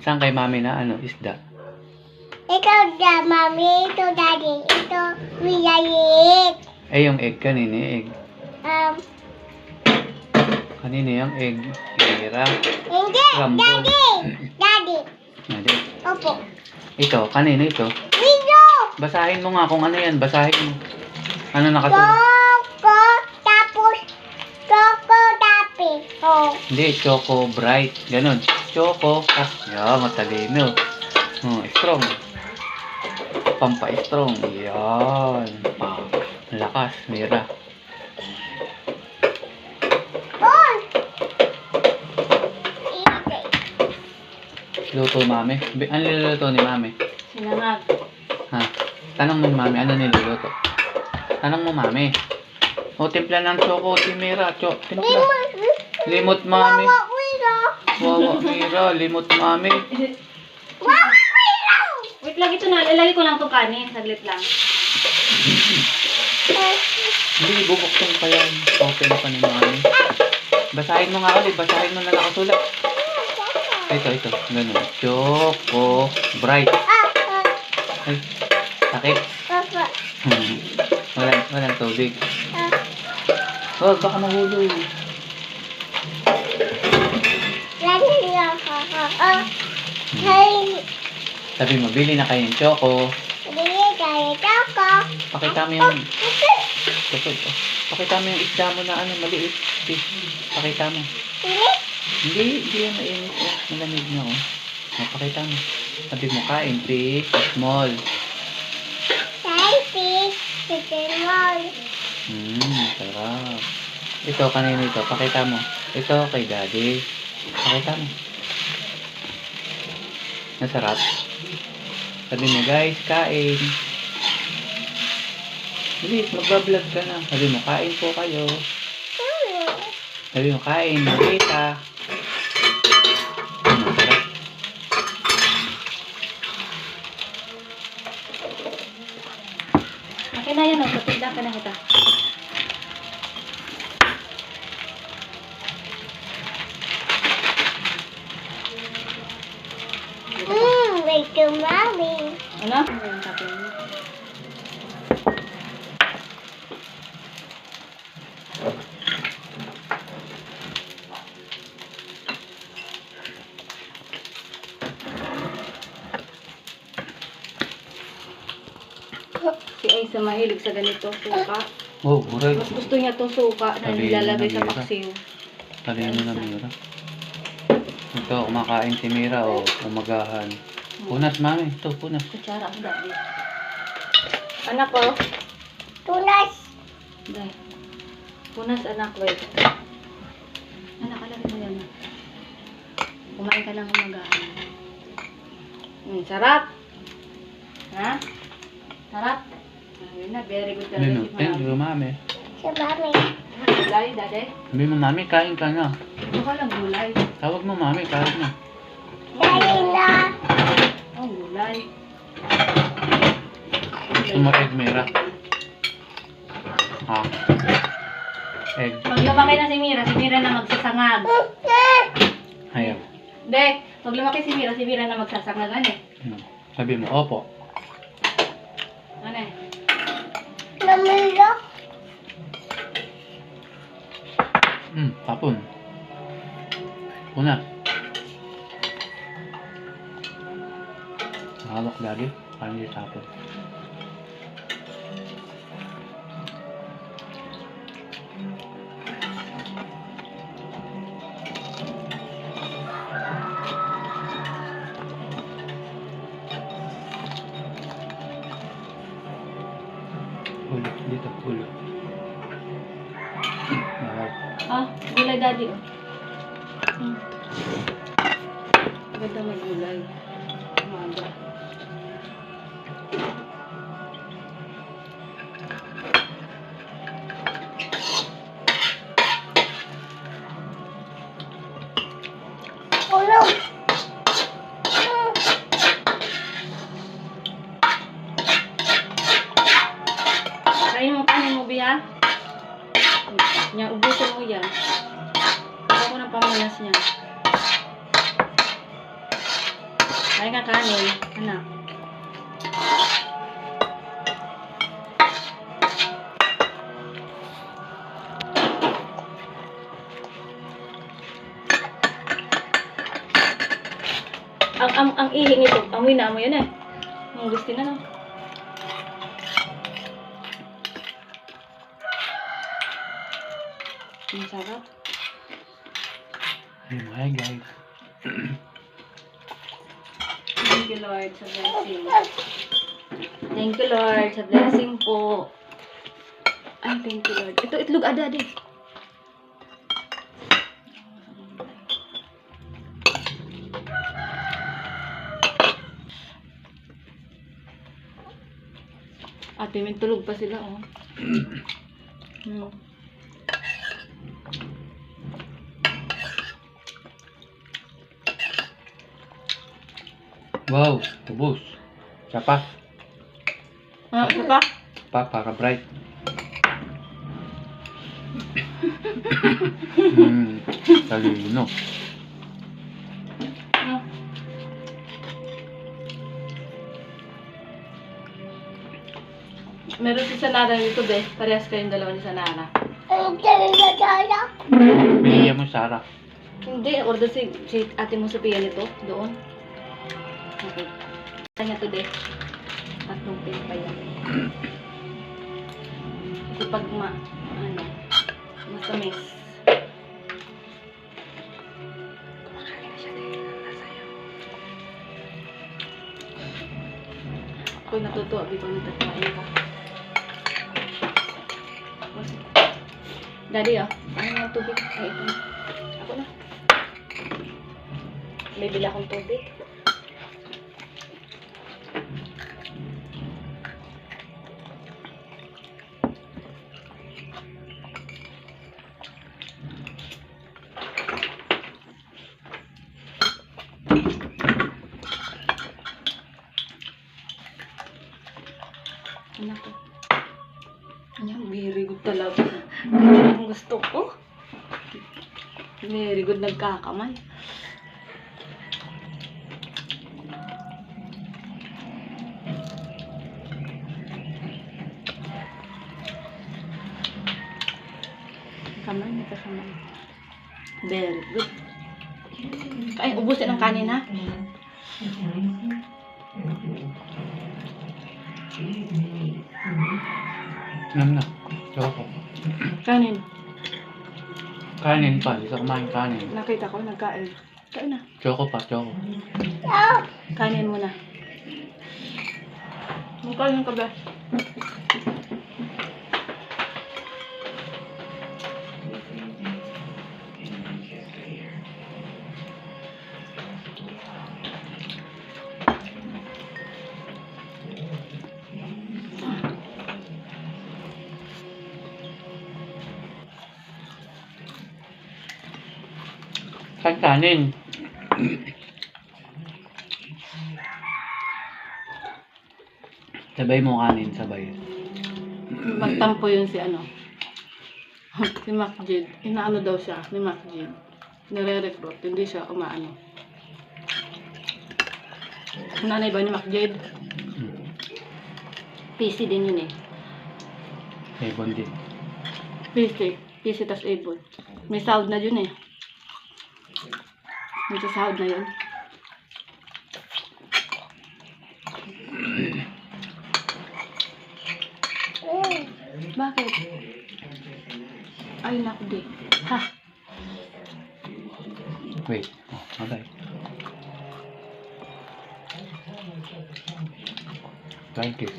Saan kay mami na ano, isda? Ito da, mami. Ito daddy. Ito miyayik. Eh, yung egg kanina, egg. Um, Kanina yung egg. Hira. hindi. Rambol. Daddy. Daddy. Hindi. Opo. Ito, kanina ito. Mino. Basahin mo nga kung ano yan. Basahin mo. Ano nakasulat? Choco. Tapos. Choco tapi. Oh. Hindi, Choco Bright. Ganon. Choco. Yeah, matalino. Strong. Pampa-strong. Yan. Lakas. Mira. On. Luto mami. Ano niluluto ni mami? Sinangag. Ha? Tanong mo ni mami, ano niluluto? Tanong mo mami. O, timpla ng choco, si Mira. Timpla. Limot mami. Wawa Mino. Wawa Mira. Limot mami. Wawa Mino. Wait lang, ito na. Ilalagay ko lang itong kanin. Saglit lang. Hindi, bubuksan pa yan. Open pa ni mami. Basahin mo nga ulit. Basahin mo na nakasulat. Ito. Ganun. Choco Bright. Ay, sakit. Papa. Walang tubig. Oh, baka mahulog. Lagi lang ako. Hey. Sabi mo, bili na kayo ng choco. Bili tayo choco. Pakita mo yung... Pakita mo yung isda mo na ano, maliit. Pakita mo. Bili. Hindi yan mainit. Malamig na Pakita mo. Sabi mo, kain, big, small. Selfie. Chicken roll. Sarap. Ito, kanina ito. Pakita mo. Ito, kay daddy. Pakita mo. Nasarap. Sabi mo, guys, kain. Bilis, magbablog ka na. Sabi mo, kain po kayo. Sabi mo, kain, Marita. Sarap. Okay na yan, patida ka na kita. Wait to mommy. Ano? Ano yung tapin mo? Si Aisa mahilig sa ganito, suka. Oh, buray. Mas gusto niya to suka na Sabihin nilalagay mo sa na, Mira. paksiw. Kanina na Mira. Ito, kumakain si Mira, umagahan. Punas, mami. Ito, punas. Kutsara ang dali. Anak ko. Tunas. Dahil. Punas anak, wait. Anak, alagay mo yan. Kumain ka ng umagahan. Sarap. Ha? Sarap. Ayun na, very good talaga Ano? si Thank you, mami. mami. Si mami. Gulay, dade. Sabi mo, mami, kain ka na. Ito ka lang gulay. Tawag mo, mami, kain na. Dali na. Oh, gulay. Gusto mo egg, Mira? Ha? Egg. Pag lumaki na si Mira na magsasangag. Ayaw. De, pag lumaki si Mira na magsasangag. Ano eh? Sabi mo, opo. Ano eh? Namilo. Tapon. Punas. Hawak lagi. Parang hindi tapon. Ulo. Dito. Ulo. Ah, gulay daddy oh. Ganda may gulay. Umaga. Ulo. Kain mo kanin mo biya. Nya ubusin mo yan. Ako ng pamunas niya. Kain ka kanin, anak. Ang ihi nito, amoy na amoy yan eh. Ang gusto na no. Ang sarap. Hi guys. Thank you Lord sa blessing. Thank you Lord sa blessing po. Ay, thank you Lord. Ito, itlog ada din. Ate, may tulog pa sila, oh. Wow, tubos. Sapa. Ah, isa pa? Para bright. Talino. Ah. Meron si Sanara dito, be. Parehas kayong dalawa ni Sanara. Ang dala. Bigyan mo Sarah. Hindi, order si ate mo Sophia nito, doon. Okay. Kanya to, be. Tatlong pin pa yan. Kasi pag matamis. Kumakain na siya, be. Nasa'yo. Ako'y natutuwa, di ko natatawain ka. Daddy, oh. Ano yung tubig? Ay, ito na. Ako na. May bila akong tubig. Ano to? Ayan, very good talaga. Ganyan ang gusto ko. Very good nagkakamay. Kamay, nagkakamay. Very good. Ay, ubusin ang kanin ha. Alam na. Choco. Kanin. Kanin pa. Isa kumain kanin. Nakita ko, nagkain. Kain na. Choco pa, choco. Kanin muna. Magkain ka ba? Saan kanin? Sabay mo kanin, sabay. Magtampo yun si ano. Si Macjid. Inaano daw siya ni Macjid. Nire-recruit. Hindi siya umaano. Nanay ba ni Macjid? PC din yun eh. Ebon din. PC. PC tas Avon. May sahod na yun eh. May sahod na yun. Bakit? Ay, naku di. Ha? Wait. Oh, mabay. Blind kiss.